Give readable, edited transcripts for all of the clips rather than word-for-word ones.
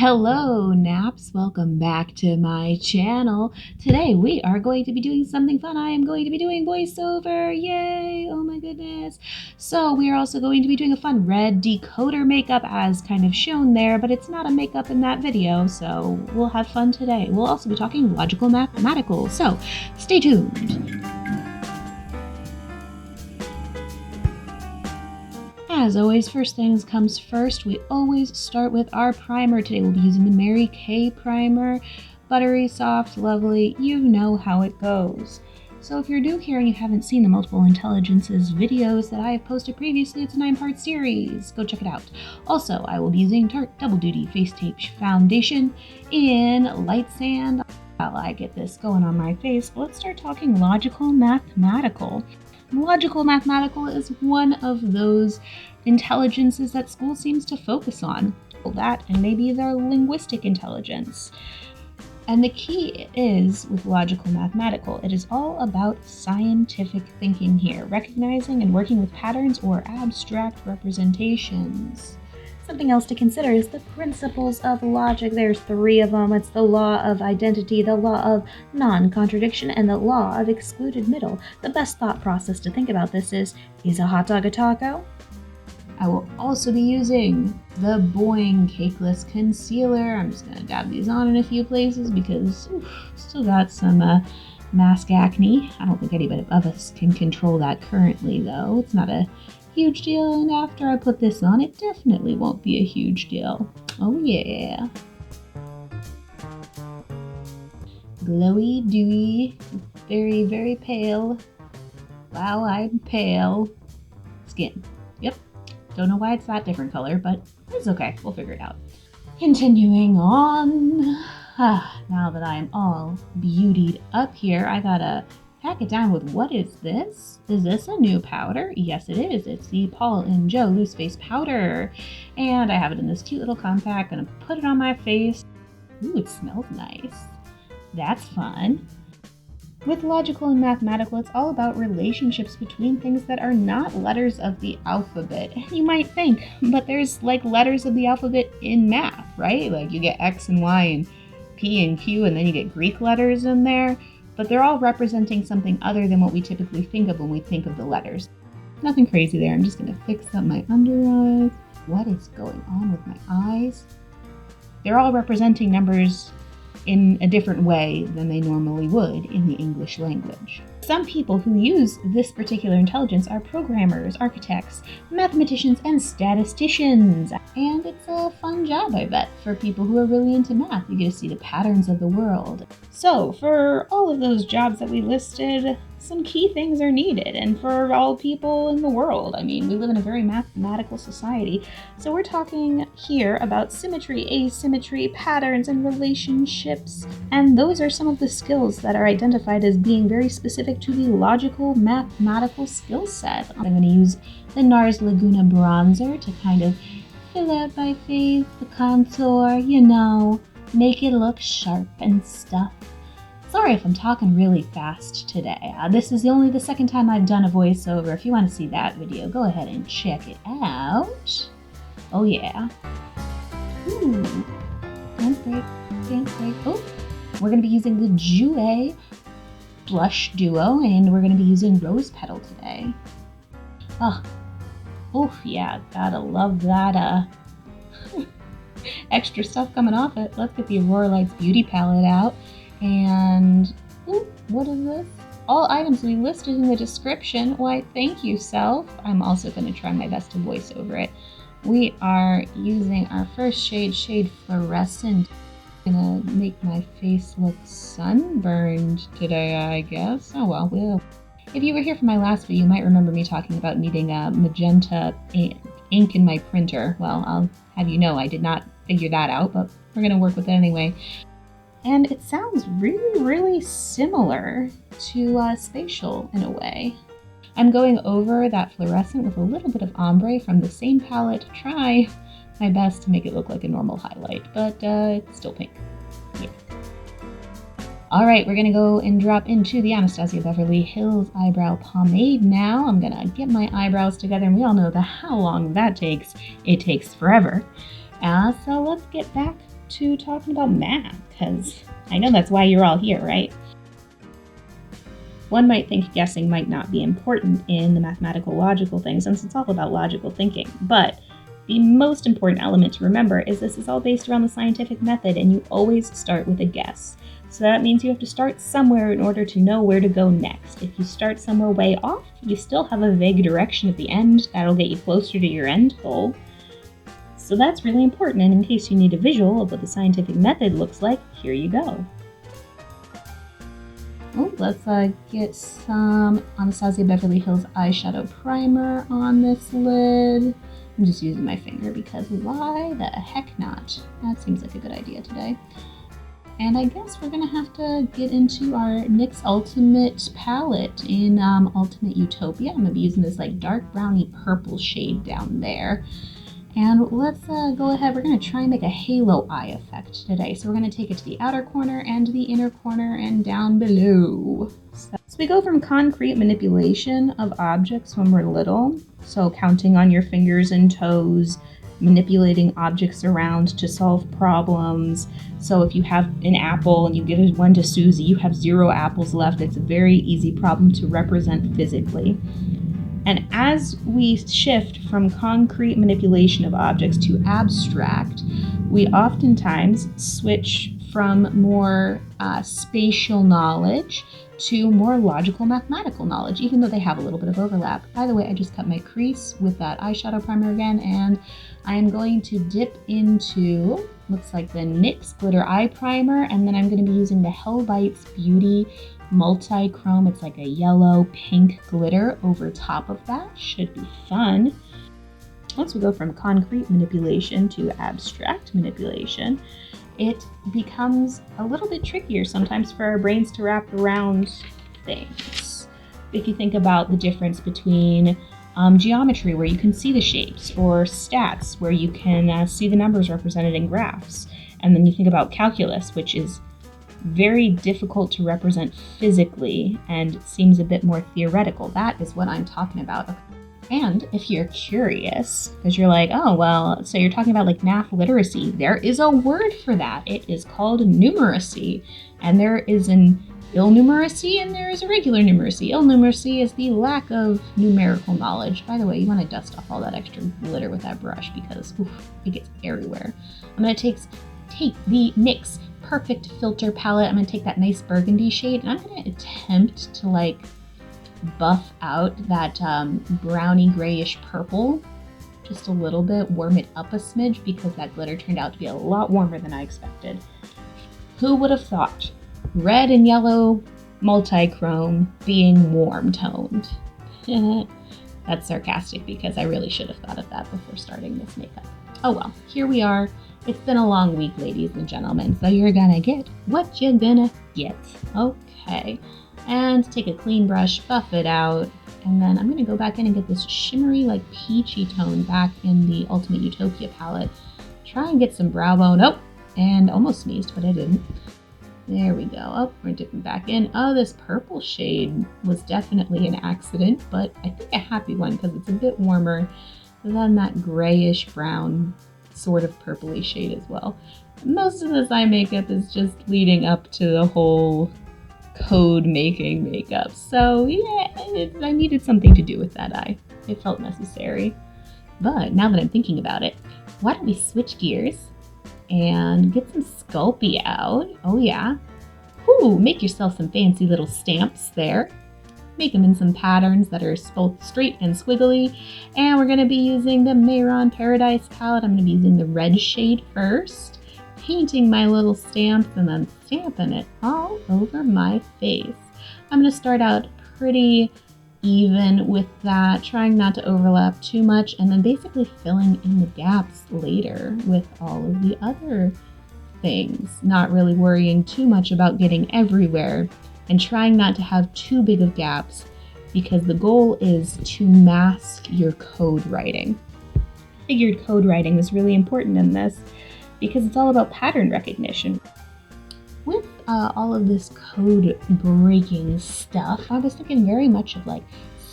Hello Naps, welcome back to my channel. Today we are going to be doing something fun. I am going to be doing voiceover, yay, oh my goodness. So we are also going to be doing a fun red decoder makeup as kind of shown there, but it's not a makeup in that video, so we'll have fun today. We'll also be talking logical mathematical, so stay tuned. As always, first things comes first, we always start with our primer. Today we'll be using the Mary Kay primer. Buttery, soft, lovely, you know how it goes. So if you're new here and you haven't seen the Multiple Intelligences videos that I have posted previously, it's a 9-part series. Go check it out. Also, I will be using Tarte Double Duty Face Tape Foundation in Light Sand. While I get this going on my face, let's start talking logical mathematical. Logical mathematical is one of those intelligences that school seems to focus on. That and maybe their linguistic intelligence. And the key is, with logical mathematical, it is all about scientific thinking here, recognizing and working with patterns or abstract representations. Something else to consider is the principles of logic. There's 3 of them. It's the law of identity, the law of non-contradiction, and the law of excluded middle. The best thought process to think about this is a hot dog a taco? I will also be using the Boi-ing Cakeless concealer. I'm just going to dab these on in a few places because still got some mask acne. I don't think anybody of us can control that currently, though. It's not a huge deal, and after I put this on, it definitely won't be a huge deal. Oh yeah. Glowy, dewy, very, very pale. Wow, I'm pale. Skin. Yep. Don't know why it's that different color, but it's okay. We'll figure it out. Continuing on. Now that I'm all beautied up here, I gotta pack it down with what is this? Is this a new powder? Yes, it is. It's the Paul and Joe Loose Face Powder. And I have it in this cute little compact. Gonna put it on my face. Ooh, it smells nice. That's fun. With logical and mathematical, it's all about relationships between things that are not letters of the alphabet. And you might think, but there's like letters of the alphabet in math, right? Like you get X and Y and P and Q, and then you get Greek letters in there. But they're all representing something other than what we typically think of when we think of the letters. Nothing crazy there. I'm just going to fix up my under eyes. What is going on with my eyes? They're all representing numbers in a different way than they normally would in the English language. Some people who use this particular intelligence are programmers, architects, mathematicians, and statisticians. And it's a fun job, I bet, for people who are really into math. You get to see the patterns of the world. So, for all of those jobs that we listed, some key things are needed, and for all people in the world. I mean, we live in a very mathematical society, so we're talking here about symmetry, asymmetry, patterns, and relationships, and those are some of the skills that are identified as being very specific to the logical mathematical skill set. I'm going to use the Nars Leguna bronzer to kind of fill out my face, the contour, you know, make it look sharp and stuff. Sorry if I'm talking really fast today. This is only the second time I've done a voiceover. If you want to see that video, go ahead and check it out. Oh yeah. Ooh. Don't break. Can't break. Oh, we're going to be using the Jouer blush duo, and we're going to be using Rose Petal today. Oh yeah, gotta love that extra stuff coming off it. Let's get the Aurora Lights Beauty Palette out. And, ooh, what is this? All items we listed in the description. Why, thank you, self. I'm also going to try my best to voice over it. We are using our first shade Fluorescent. I'm going to make my face look sunburned today, I guess. Oh well. If you were here for my last video, you might remember me talking about needing a magenta ink in my printer. Well, I'll have you know I did not figure that out, but we're going to work with it anyway. And it sounds really, really similar to Spatial in a way. I'm going over that Fluorescent with a little bit of Ombre from the same palette to try my best to make it look like a normal highlight, but it's still pink. Yeah. Alright, we're gonna go and drop into the Anastasia Beverly Hills Eyebrow Pomade now. I'm gonna get my eyebrows together, and we all know how long that takes. It takes forever. So let's get back to talking about math, because I know that's why you're all here, right? One might think guessing might not be important in the mathematical logical thing, since it's all about logical thinking, but the most important element to remember is this is all based around the scientific method, and you always start with a guess. So that means you have to start somewhere in order to know where to go next. If you start somewhere way off, you still have a vague direction at the end that'll get you closer to your end goal. So that's really important, and in case you need a visual of what the scientific method looks like, here you go. Oh, let's get some Anastasia Beverly Hills eyeshadow primer on this lid. I'm just using my finger because why the heck not? That seems like a good idea today. And I guess we're gonna have to get into our NYX Ultimate palette in Ultimate Utopia. I'm gonna be using this like dark browny purple shade down there. And let's go ahead, we're gonna try and make a halo eye effect today. So we're gonna take it to the outer corner and the inner corner and down below. So we go from concrete manipulation of objects when we're little. So counting on your fingers and toes, manipulating objects around to solve problems. So if you have an apple and you give one to Susie, you have 0 apples left. It's a very easy problem to represent physically. And as we shift from concrete manipulation of objects to abstract, we oftentimes switch from more spatial knowledge to more logical mathematical knowledge, even though they have a little bit of overlap. By the way, I just cut my crease with that eyeshadow primer again, and I am going to dip into, looks like the NYX Glitter Eye Primer, and then I'm going to be using the Hellbites Beauty Multi-Chrome. It's like a yellow pink glitter over top of that. Should be fun. Once we go from concrete manipulation to abstract manipulation, it becomes a little bit trickier sometimes for our brains to wrap around things. If you think about the difference between geometry, where you can see the shapes, or stats, where you can see the numbers represented in graphs, and then you think about calculus, which is very difficult to represent physically and seems a bit more theoretical. That is what I'm talking about. And if you're curious, because you're like, oh, well, so you're talking about like math literacy, there is a word for that. It is called numeracy. And there is an ill numeracy and there is a regular numeracy. Ill numeracy is the lack of numerical knowledge. By the way, you want to dust off all that extra glitter with that brush because it gets everywhere. I'm going to take the NYX Perfect Filter palette. I'm going to take that nice burgundy shade and I'm going to attempt to like buff out that browny grayish purple just a little bit, warm it up a smidge because that glitter turned out to be a lot warmer than I expected. Who would have thought red and yellow multi-chrome being warm toned? That's sarcastic because I really should have thought of that before starting this makeup. Oh well, here we are. It's been a long week, ladies and gentlemen, so you're gonna get what you're gonna get. Okay. And take a clean brush, buff it out, and then I'm going to go back in and get this shimmery, like peachy tone back in the Ultimate Utopia palette. Try and get some brow bone. Oh, and almost sneezed, but I didn't. There we go. Oh, we're dipping back in. Oh, this purple shade was definitely an accident, but I think a happy one because it's a bit warmer than that grayish brown sort of purpley shade as well. Most of this eye makeup is just leading up to the whole code making makeup. So yeah, I needed something to do with that eye. It felt necessary. But now that I'm thinking about it, why don't we switch gears and get some Sculpey out? Oh yeah. Ooh, make yourself some fancy little stamps there. Make them in some patterns that are both straight and squiggly. And we're going to be using the Mayron Paradise palette. I'm going to be using the red shade first, painting my little stamps and then stamping it all over my face. I'm going to start out pretty even with that, trying not to overlap too much, and then basically filling in the gaps later with all of the other things, not really worrying too much about getting everywhere and trying not to have too big of gaps because the goal is to mask your code writing. I figured code writing was really important in this because it's all about pattern recognition. With all of this code breaking stuff, I was thinking very much of like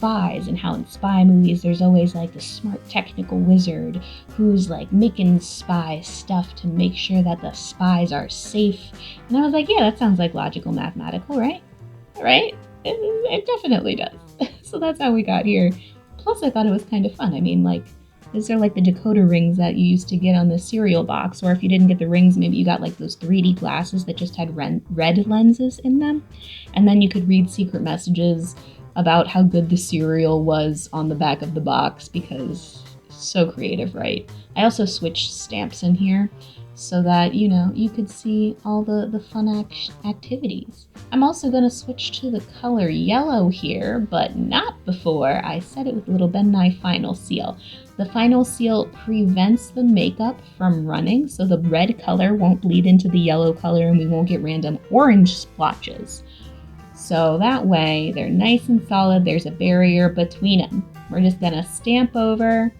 spies and how in spy movies there's always like the smart technical wizard who's like making spy stuff to make sure that the spies are safe. And I was like, yeah, that sounds like logical mathematical, right? Right? It definitely does. So that's how we got here. Plus I thought it was kind of fun. I mean, like, these are like the decoder rings that you used to get on the cereal box, or if you didn't get the rings, maybe you got like those 3D glasses that just had red lenses in them. And then you could read secret messages about how good the cereal was on the back of the box, because so creative, right? I also switched stamps in here so that, you know, you could see all the fun activities. I'm also going to switch to the color yellow here, but not before I set it with a little Ben Nye Final Seal. The Final Seal prevents the makeup from running, so the red color won't bleed into the yellow color and we won't get random orange splotches. So that way they're nice and solid, there's a barrier between them. We're just going to stamp over.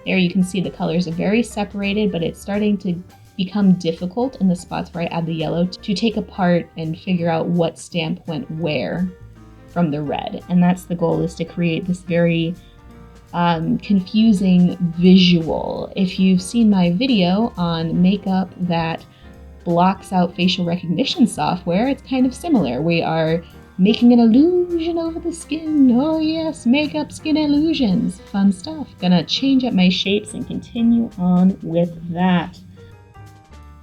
There you can see the colors are very separated, but it's starting to become difficult in the spots where I add the yellow to take apart and figure out what stamp went where from the red. And that's the goal, is to create this very confusing visual. If you've seen my video on makeup that blocks out facial recognition software, it's kind of similar. We are making an illusion over the skin. Oh yes, makeup skin illusions. Fun stuff. Gonna change up my shapes and continue on with that.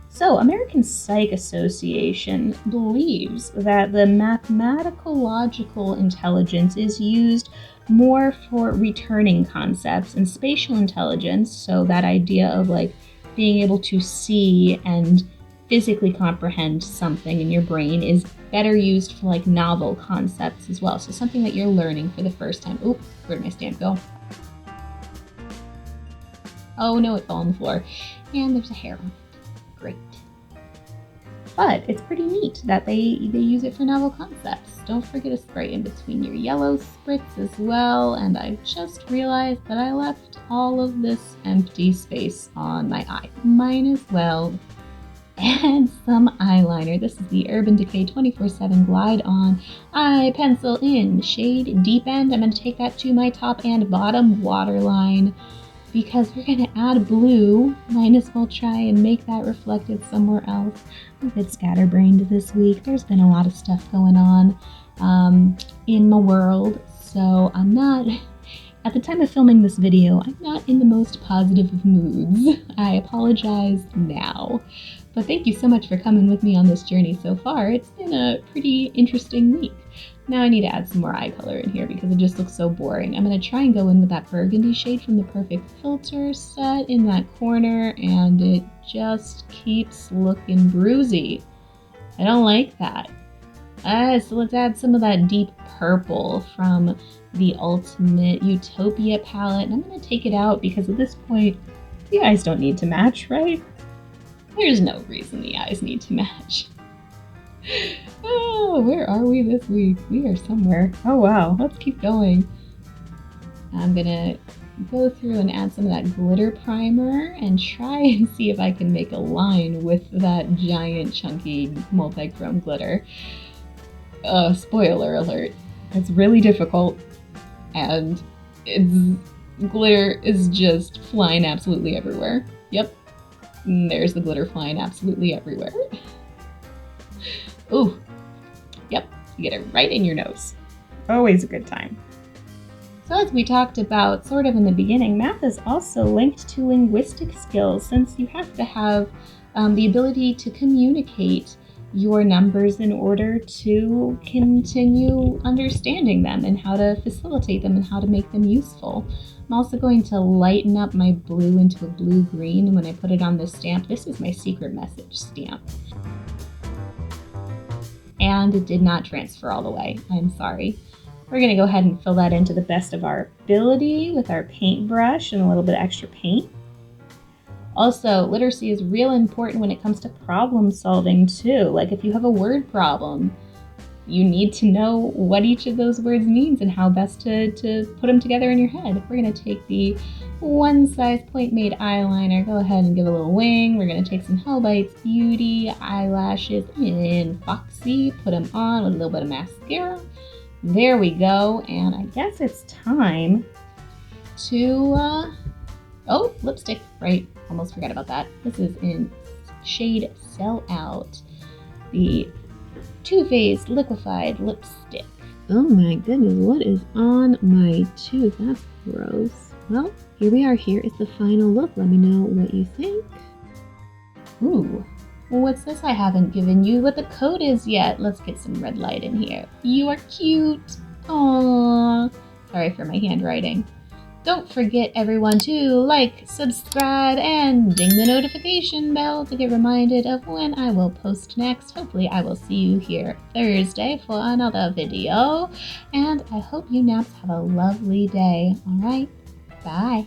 So, American Psych Association believes that the mathematical logical intelligence is used more for returning concepts, and spatial intelligence, so that idea of like being able to see and physically comprehend something in your brain, is better used for like novel concepts as well. So something that you're learning for the first time. Oop, where'd my stamp go? Oh no, it fell on the floor. And there's a hair on it. Great. But it's pretty neat that they use it for novel concepts. Don't forget to spray in between your yellow spritz as well. And I just realized that I left all of this empty space on my eye. Might as well add some eyeliner. This is the Urban Decay 24/7 Glide On Eye Pencil in shade Deep End. I'm going to take that to my top and bottom waterline, because we're going to add blue. Might as well try and make that reflected somewhere else. I'm a bit scatterbrained this week. There's been a lot of stuff going on in my world, so I'm not, at the time of filming this video, I'm not in the most positive of moods. I apologize now. But thank you so much for coming with me on this journey so far. It's been a pretty interesting week. Now I need to add some more eye color in here because it just looks so boring. I'm going to try and go in with that burgundy shade from the Perfect Filter set in that corner, and it just keeps looking bruisey. I don't like that. So let's add some of that deep purple from the Ultimate Utopia palette. And I'm going to take it out because at this point, the eyes don't need to match, right? There's no reason the eyes need to match. Oh, where are we this week? We are somewhere. Oh wow, let's keep going. I'm gonna go through and add some of that glitter primer and try and see if I can make a line with that giant chunky multi-chrome glitter. Spoiler alert, it's really difficult, and glitter is just flying absolutely everywhere. Yep. There's the glitter flying absolutely everywhere. Ooh, yep, you get it right in your nose. Always a good time. So as we talked about sort of in the beginning, math is also linked to linguistic skills, since you have to have the ability to communicate your numbers in order to continue understanding them and how to facilitate them and how to make them useful. I'm also going to lighten up my blue into a blue-green, and when I put it on this stamp, this is my secret message stamp. And it did not transfer all the way. I'm sorry. We're going to go ahead and fill that in to the best of our ability with our paintbrush and a little bit of extra paint. Also, literacy is real important when it comes to problem solving too. Like if you have a word problem, you need to know what each of those words means and how best to put them together in your head. We're going to take the One Size Point Made eyeliner, go ahead and give it a little wing. We're going to take some Hellbites Beauty eyelashes in Foxy, put them on with a little bit of mascara. There we go, and I guess it's time to, oh, lipstick, right, almost forgot about that. This is in shade Sell Out, the Too Faced Liquefied Lipstick. Oh my goodness, what is on my tooth? That's gross. Well, here we are. Here is the final look. Let me know what you think. Ooh, what's this I haven't given you what the code is yet? Let's get some red light in here. You are cute. Aww. Sorry for my handwriting. Don't forget, everyone, to like, subscribe, and ding the notification bell to get reminded of when I will post next. Hopefully, I will see you here Thursday for another video. And I hope you naps have a lovely day. All right, bye.